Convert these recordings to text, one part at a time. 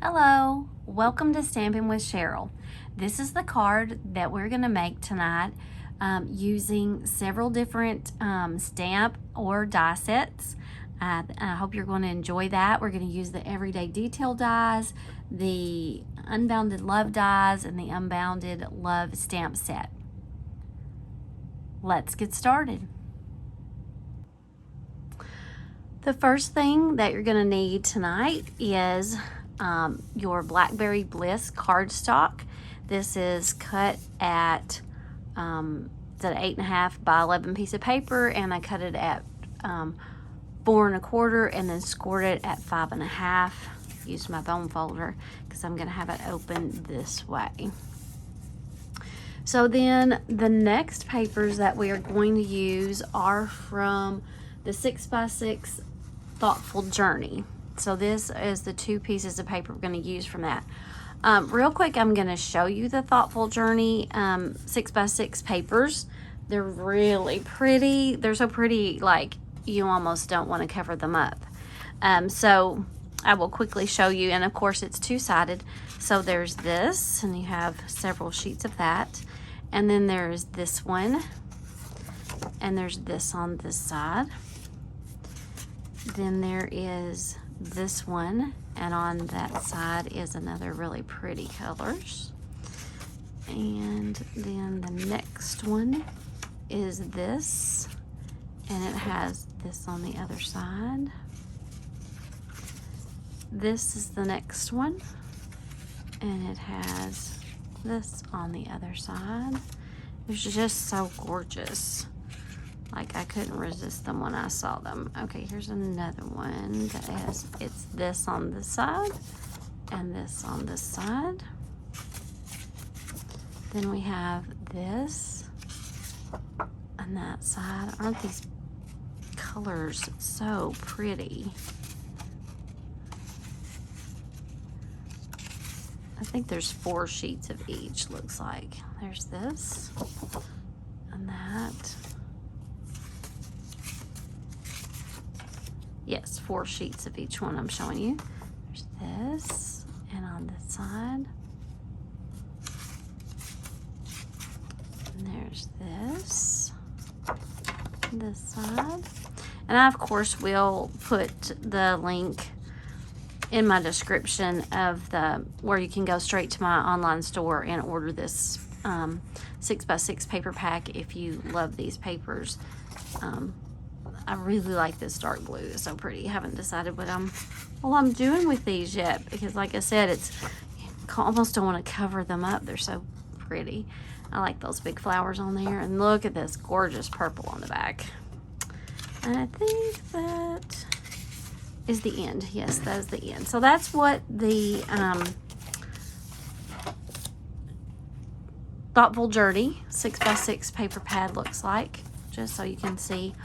Hello, welcome to Stamping with Cheryl. This is the card that we're going to make tonight using several different stamp or die sets. I hope you're going to enjoy that. We're going to use the Everyday Detail dies, the Unbounded Love dies, and the Unbounded Love stamp set. Let's get started. The first thing that you're going to need tonight is your Blackberry Bliss cardstock. This is cut at it's an 8.5 by 11 piece of paper, and I cut it at 4 1/4 and then scored it at 5.5. Used my bone folder because I'm going to have it open this way. So then the next papers that we are going to use are from the 6x6 Thoughtful Journey. So this is the 2 pieces of paper we're going to use from that. Real quick, I'm going to show you the Thoughtful Journey 6x6 papers. They're really pretty. They're so pretty, like you almost don't want to cover them up. So I will quickly show you, and of course it's 2-sided. So there's this, and you have several sheets of that. And then there's this one, and there's this on this side. Then there is this one, and on that side is another really pretty colors. And then the next one is this, and it has this on the other side. This is the next one, and it has this on the other side. It's just so gorgeous. Like, I couldn't resist them when I saw them. Okay, here's another one that has, it's this on this side and this on this side. Then we have this on that side. Aren't these colors so pretty? I think there's 4 sheets of each, looks like. There's this and that. Yes, 4 sheets of each one I'm showing you. There's this, and on this side. And there's this side. And I, of course, will put the link in my description of where you can go straight to my online store and order this 6x6 paper pack if you love these papers. I really like this dark blue. It's so pretty. I haven't decided what I'm doing with these yet, because like I said, you almost don't want to cover them up. They're so pretty. I like those big flowers on there. And look at this gorgeous purple on the back. And I think that is the end. Yes, that is the end. So that's what the Thoughtful Journey 6x6 paper pad looks like, just so you can see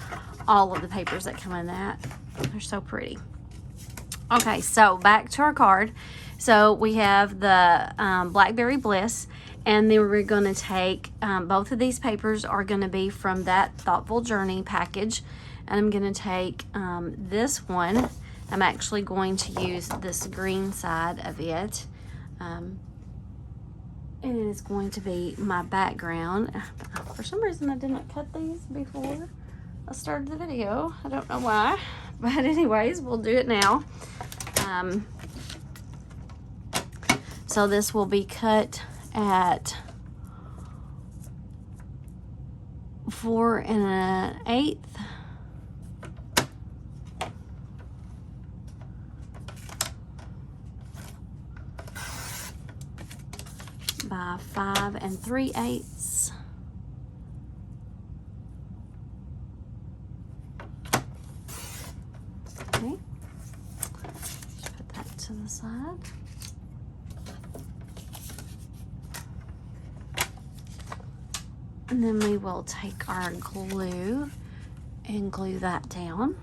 all of the papers that come in that. They're so pretty. Okay, so back to our card. So we have the Blackberry Bliss, and then we're going to take both of these papers are going to be from that Thoughtful Journey package, and I'm going to take this one. I'm actually going to use this green side of it, and it is going to be my background. For some reason I didn't cut these before I started the video. I don't know why, but anyways, we'll do it now. So this will be cut at 4 1/8 by 5 3/8. Okay, just put that to the side. And then we will take our glue and glue that down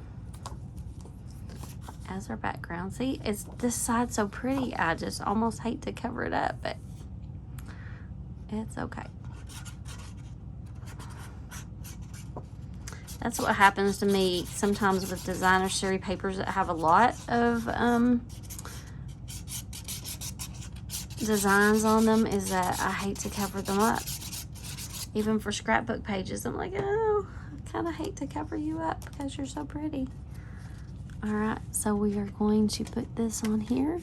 as our background. See, it's this side so pretty. I just almost hate to cover it up, but it's okay. That's what happens to me sometimes with designer series papers that have a lot of designs on them is that I hate to cover them up. Even for scrapbook pages, I'm like, oh, I kind of hate to cover you up because you're so pretty. All right, so we are going to put this on here.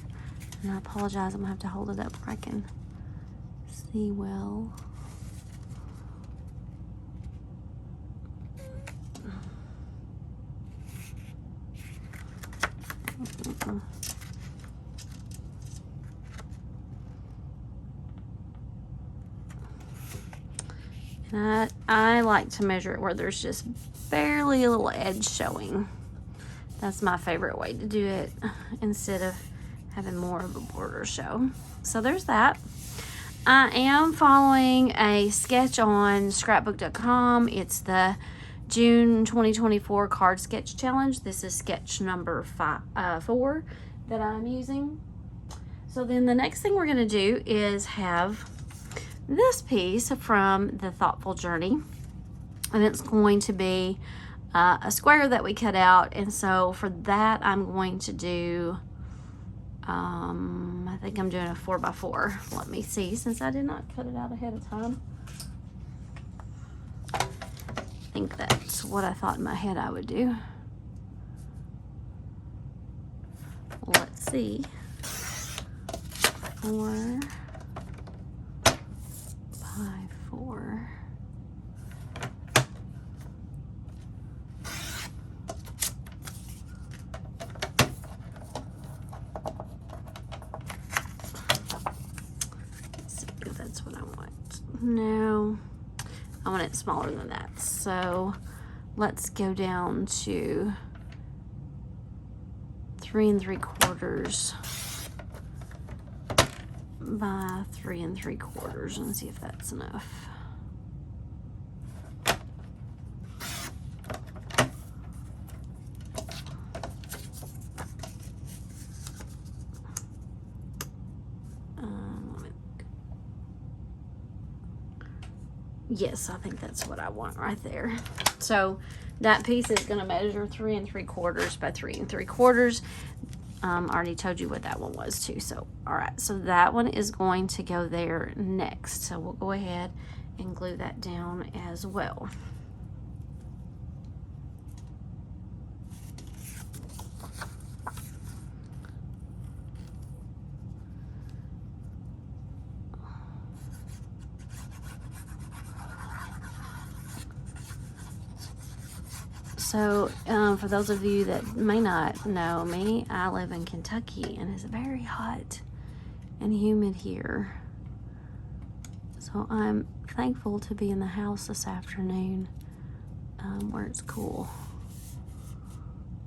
And I apologize, I'm gonna have to hold it up where I can see well. And I like to measure it where there's just barely a little edge showing. That's my favorite way to do it instead of having more of a border show. So there's that. I am following a sketch on scrapbook.com. It's the June 2024 card sketch challenge. This is sketch number 4 that I'm using. So then the next thing we're going to do is have this piece from the Thoughtful Journey, and it's going to be a square that we cut out. And so for that I'm going to do I think I'm doing a 4x4. Let me see, since I did not cut it out ahead of time. I think that's what I thought in my head I would do. Let's see. 4 by 4. Let's see if that's what I want. No, I want it smaller than that. So let's go down to 3 3/4 by 3 3/4 and see if that's enough. Yes, I think that's what I want right there. So that piece is going to measure 3 3/4 by 3 3/4. I already told you what that one was too. So, all right, so that one is going to go there next. So we'll go ahead and glue that down as well. So for those of you that may not know me, I live in Kentucky and it's very hot and humid here. So I'm thankful to be in the house this afternoon where it's cool.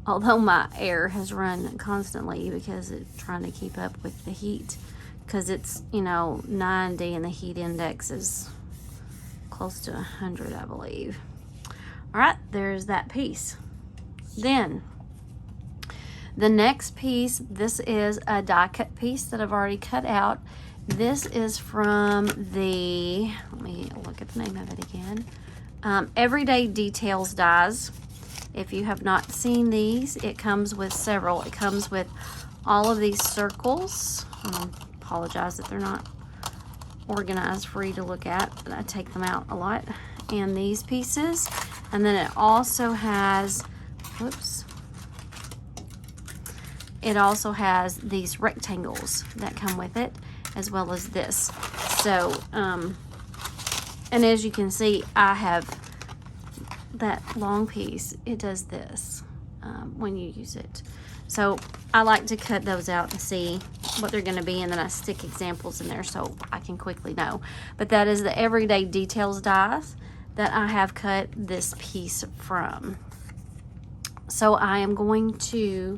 Although my air has run constantly because it's trying to keep up with the heat, because it's, you know, 90 and the heat index is close to 100, I believe. All right, there's that piece. Then the next piece, this is a die cut piece that I've already cut out. This is from the, let me look at the name of it again, Everyday Details dies. If you have not seen these, it comes with several. It comes with all of these circles. I apologize that they're not organized for you to look at, but I take them out a lot. And these pieces. And then it also has, whoops, it also has these rectangles that come with it, as well as this. So, and as you can see, I have that long piece. It does this when you use it. So I like to cut those out and see what they're going to be, and then I stick examples in there so I can quickly know. But that is the Everyday Details dies that I have cut this piece from. So I am going to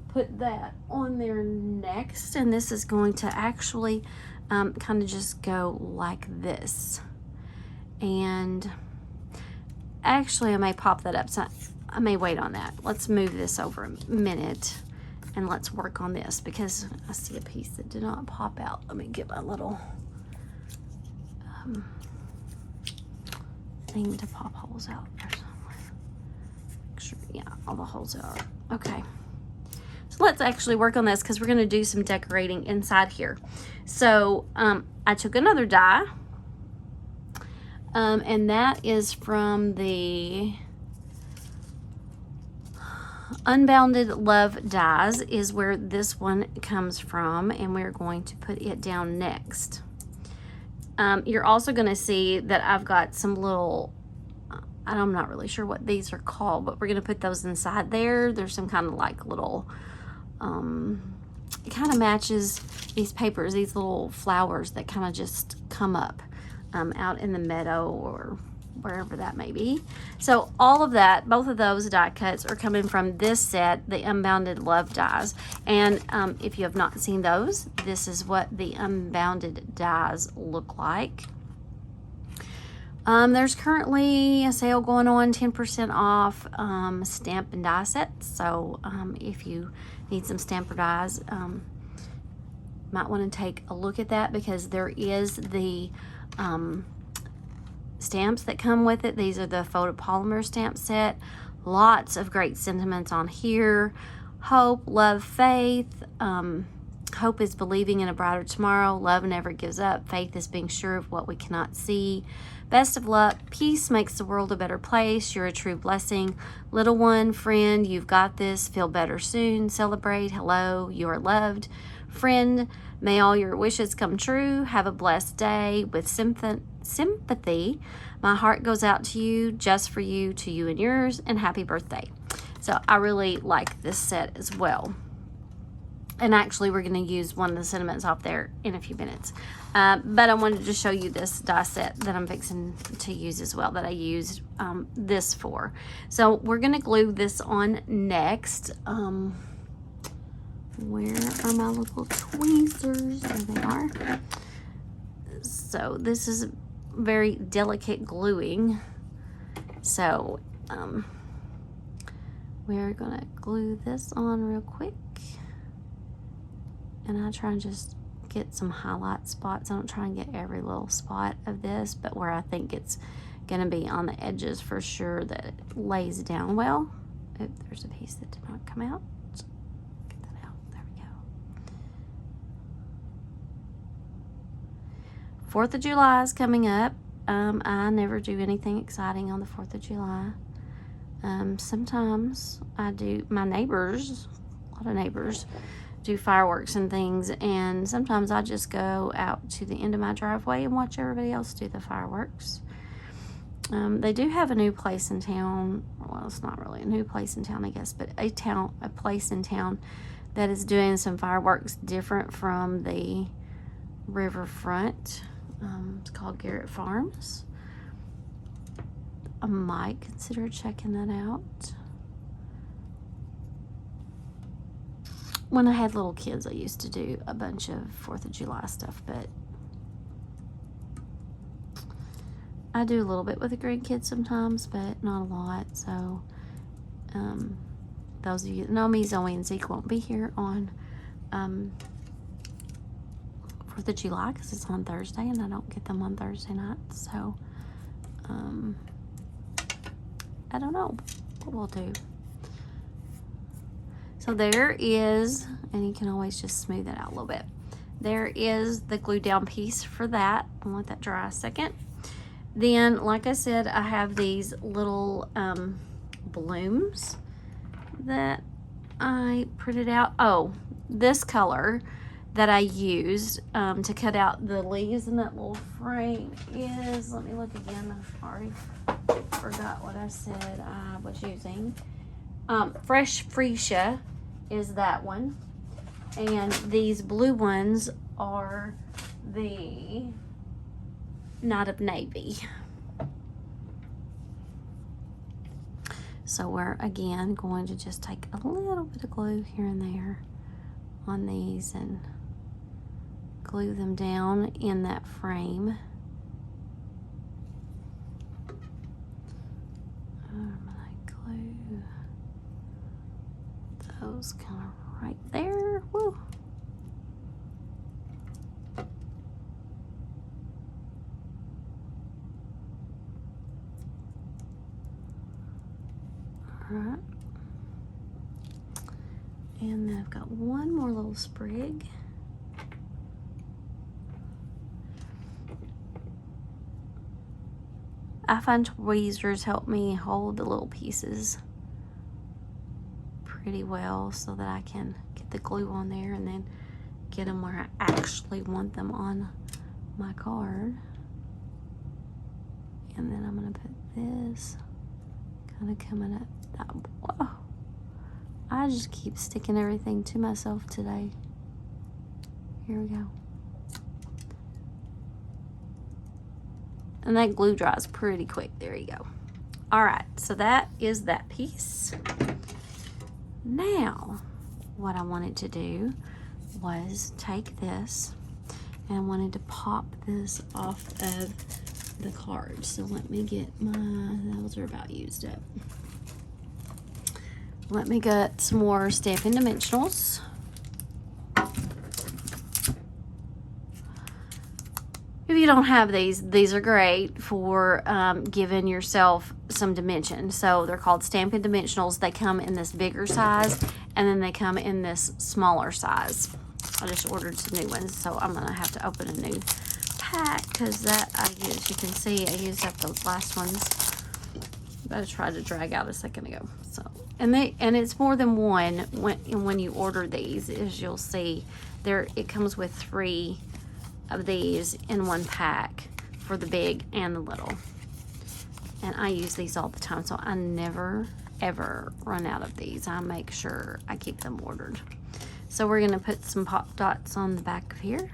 put that on there next, and this is going to actually kind of just go like this. And actually I may pop that up, so I may wait on that. Let's move this over a minute and let's work on this, because I see a piece that did not pop out. Let me get my little thing to pop holes out there somewhere. Make sure, yeah, all the holes are okay. So let's actually work on this because we're going to do some decorating inside here. So I took another die, and that is from the Unbounded Love dies is where this one comes from, and we're going to put it down next. You're also going to see that I've got some little, I'm not really sure what these are called, but we're going to put those inside there. There's some kind of like little, it kind of matches these papers, these little flowers that kind of just come up out in the meadow or wherever that may be. So all of that, both of those die cuts are coming from this set, the Unbounded Love dies. And if you have not seen those, this is what the Unbounded dies look like. There's currently a sale going on, 10% off stamp and die sets. So if you need some stamper dies, might want to take a look at that, because there is the stamps that come with it. These are the photopolymer stamp set. Lots of great sentiments on here. Hope, love, faith. Hope is believing in a brighter tomorrow. Love never gives up. Faith is being sure of what we cannot see. Best of luck. Peace makes the world a better place. You're a true blessing. Little one, friend, you've got this. Feel better soon. Celebrate. Hello, you are loved. Friend, may all your wishes come true. Have a blessed day with sympathy. My heart goes out to you, just for you, to you and yours, and happy birthday. So I really like this set as well. And actually, we're going to use one of the sentiments off there in a few minutes. But I wanted to show you this die set that I'm fixing to use as well, that I used this for. So we're going to glue this on next. Where are my little tweezers? There they are. So this is very delicate gluing. So we're going to glue this on real quick. And I try and just get some highlight spots. I don't try and get every little spot of this, but where I think it's going to be on the edges for sure, that it lays down well. Oh, there's a piece that did not come out. Get that out. There we go. 4th of July is coming up. I never do anything exciting on the 4th of July. Sometimes I do, my neighbors, a lot of neighbors, do fireworks and things, and sometimes I just go out to the end of my driveway and watch everybody else do the fireworks. They do have a new place in town. Well, it's not really a new place in town, I guess, but a place in town that is doing some fireworks different from the riverfront. It's called Garrett Farms. I might consider checking that out. When I had little kids, I used to do a bunch of 4th of July stuff, but I do a little bit with the grandkids sometimes, but not a lot. So those of you that know me, Zoe and Zeke won't be here on 4th of July because it's on Thursday, and I don't get them on Thursday nights. So I don't know what we'll do. So there is, and you can always just smooth it out a little bit. There is the glue down piece for that. I'll let that dry a second. Then, like I said, I have these little blooms that I printed out. Oh, this color that I used to cut out the leaves in that little frame is, let me look again, I already forgot what I said I was using. Fresh Freesia is that one, and these blue ones are the Night of Navy. So we're again going to just take a little bit of glue here and there on these and glue them down in that frame. Those kind of right there. Woo. All right. And then I've got one more little sprig. I find tweezers help me hold the little pieces pretty well so that I can get the glue on there and then get them where I actually want them on my card. And then I'm gonna put this kind of coming up that. Whoa, I just keep sticking everything to myself today. Here we go. And that glue dries pretty quick. There you go. All right, so that is that piece. Now, what I wanted to do was take this and I wanted to pop this off of the card. So let me get those are about used up. Let me get some more Stampin' Dimensionals. If you don't have these are great for giving yourself some dimension. So they're called Stampin' Dimensionals. They come in this bigger size, and then they come in this smaller size. I just ordered some new ones, so I'm gonna have to open a new pack because as you can see, I used up those last ones that I tried to drag out a second ago. So, and it's more than one when you order these, as you'll see, it comes with 3 of these in one pack for the big and the little. And I use these all the time, so I never ever run out of these. I make sure I keep them ordered. So we're gonna put some pop dots on the back of here.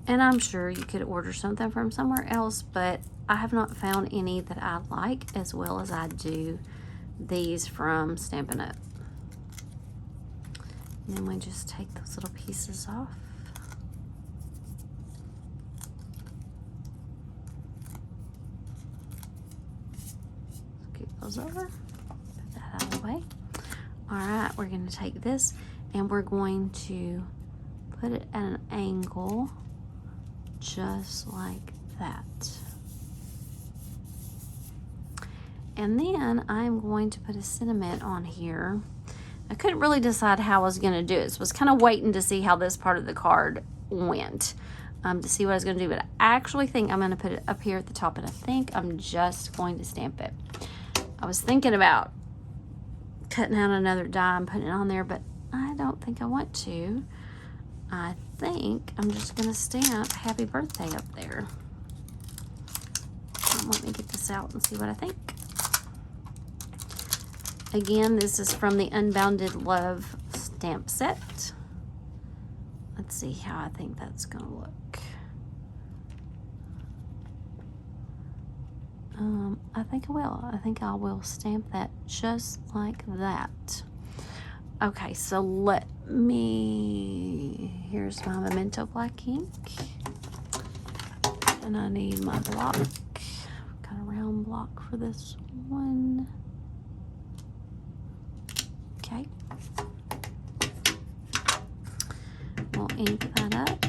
And I'm sure you could order something from somewhere else, but I have not found any that I like as well as I do these from Stampin' Up. And then we just take those little pieces off. Scoop those over, put that out of the way. All right, we're gonna take this and we're going to put it at an angle just like that. And then I'm going to put a sentiment on here. I couldn't really decide how I was going to do it. So I was kind of waiting to see how this part of the card went, to see what I was going to do. But I actually think I'm going to put it up here at the top, and I think I'm just going to stamp it. I was thinking about cutting out another die and putting it on there, but I don't think I want to. I think I'm just going to stamp Happy Birthday up there. Let me get this out and see what I think. Again, this is from the Unbounded Love stamp set. Let's see how I think that's going to look. I think I will. I think I will stamp that just like that. Okay, so here's my Memento black ink. And I need my block. Got a round block for this one. Okay. We'll ink that up.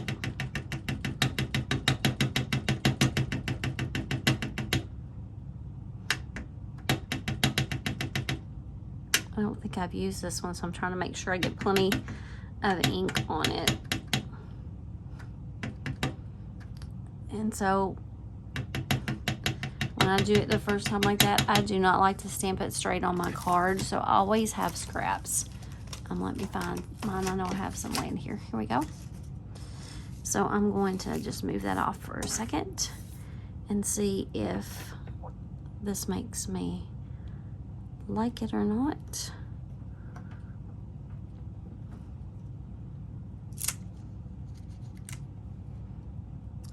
I don't think I've used this one, so I'm trying to make sure I get plenty of ink on it. And so when I do it the first time like that, I do not like to stamp it straight on my card, so I always have scraps. Let me find mine. I know I have some laying here. Here we go. So I'm going to just move that off for a second and see if this makes me like it or not.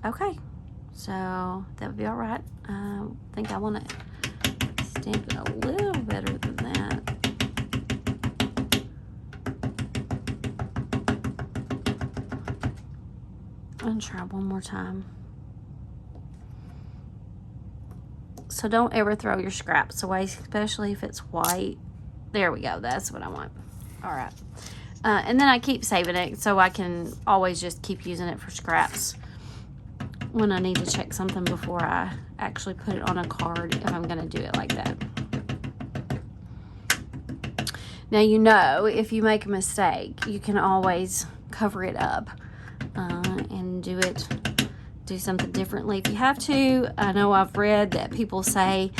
Okay, so that would be all right. I think I want to stamp it a little better than that. I'm gonna try one more time. So don't ever throw your scraps away, especially if it's white. There we go, that's what I want. All right, and then I keep saving it so I can always just keep using it for scraps when I need to check something before I actually put it on a card, if I'm going to do it like that. Now, you know, if you make a mistake, you can always cover it up and do something differently if you have to. I know I've read that people say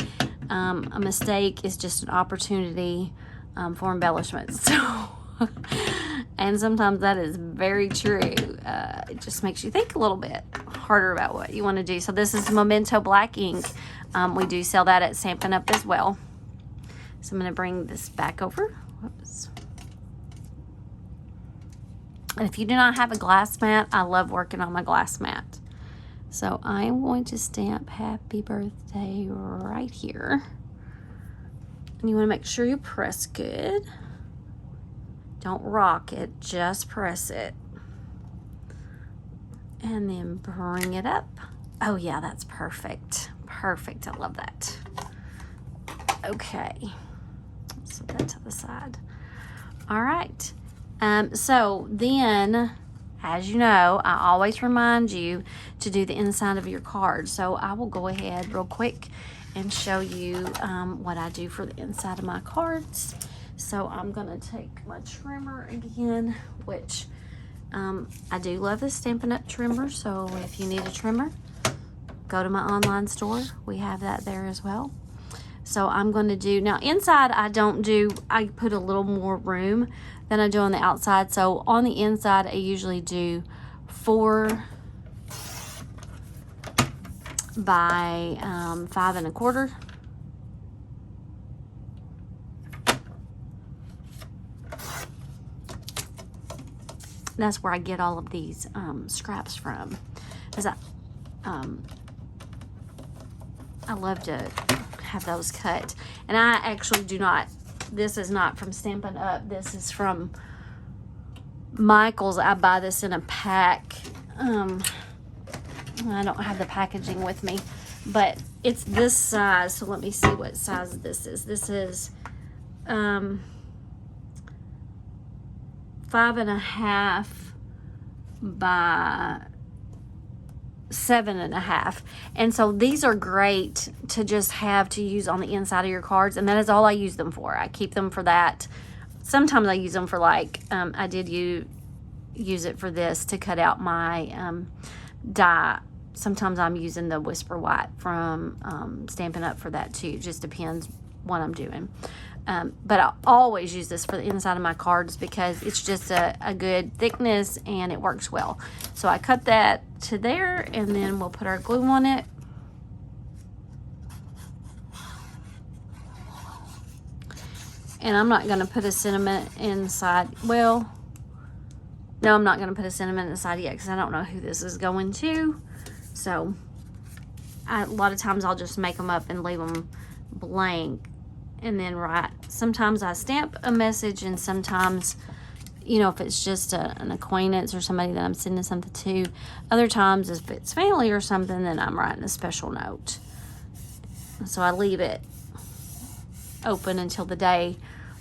a mistake is just an opportunity for embellishment. So, and sometimes that is very true. It just makes you think a little bit harder about what you want to do. So this is Memento Black ink. We do sell that at Stampin' Up! As well. So I'm going to bring this back over. Whoops. And if you do not have a glass mat, I love working on my glass mat. So I am going to stamp happy birthday right here. And you want to make sure you press good. Don't rock it, just press it. And then bring it up. Oh yeah, that's perfect. Perfect, I love that. Okay, set that to the side. All right, so then, as you know, I always remind you to do the inside of your card. So I will go ahead real quick and show you what I do for the inside of my cards. So I'm gonna take my trimmer again, which I do love the Stampin' Up! Trimmer. So if you need a trimmer, go to my online store. We have that there as well. So I'm going to do, now inside I put a little more room than I do on the outside. So on the inside, I usually do 4 by 5 1/4. That's where I get all of these scraps from. Because I love to have those cut. And I actually do not, this is not from Stampin' Up! This is from Michael's. I buy this in a pack. I don't have the packaging with me, but it's this size. So let me see what size this is. This is 5 1/2 by 7 1/2. And so these are great to just have to use on the inside of your cards, and that is all I use them for. I keep them for that. Sometimes I use them for, like, I did use it for this to cut out my die. Sometimes I'm using the Whisper White from Stampin' Up! For that too. It just depends what I'm doing. But I always use this for the inside of my cards because it's just a good thickness and it works well. So I cut that to there, and then we'll put our glue on it. And I'm not going to put a sentiment inside. Well, no, I'm not going to put a sentiment inside yet because I don't know who this is going to. So a lot of times I'll just make them up and leave them blank and then write. Sometimes I stamp a message, and sometimes, you know, if it's just an acquaintance or somebody that I'm sending something to. Other times, if it's family or something, then I'm writing a special note. So I leave it open until the day,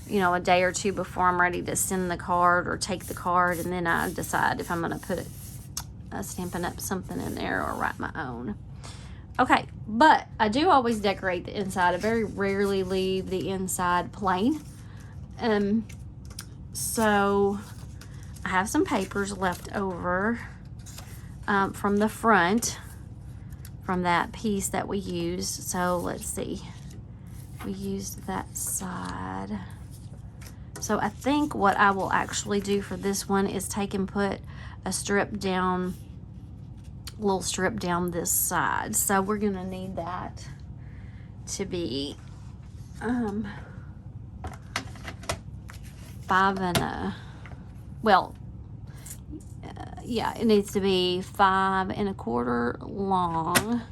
you know, a day or two before I'm ready to send the card or take the card, and then I decide if I'm going to put Stampin' Up! Something in there or write my own. Okay, but I do always decorate the inside. I very rarely leave the inside plain. So I have some papers left over from the front, from that piece that we used. So let's see. We used that side. So I think what I will actually do for this one is take and put a strip down, little strip down this side. So we're gonna need that to be 5 yeah, it needs to be 5 1/4 long.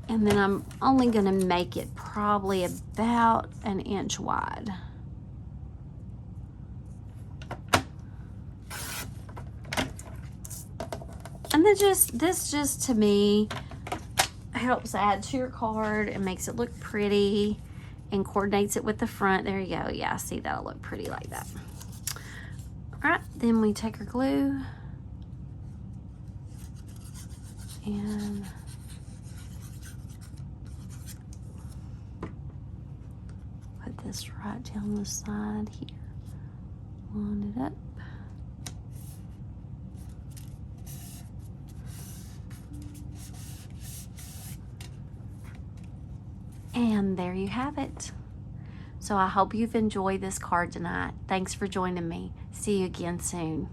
And then I'm only gonna make it probably about 1 inch wide. And then this just to me helps add to your card and makes it look pretty and coordinates it with the front. There you go. Yeah, see, that'll look pretty like that. All right, then we take our glue. And put this right down the side here. Line it up. And there you have it. So I hope you've enjoyed this card tonight. Thanks for joining me. See you again soon.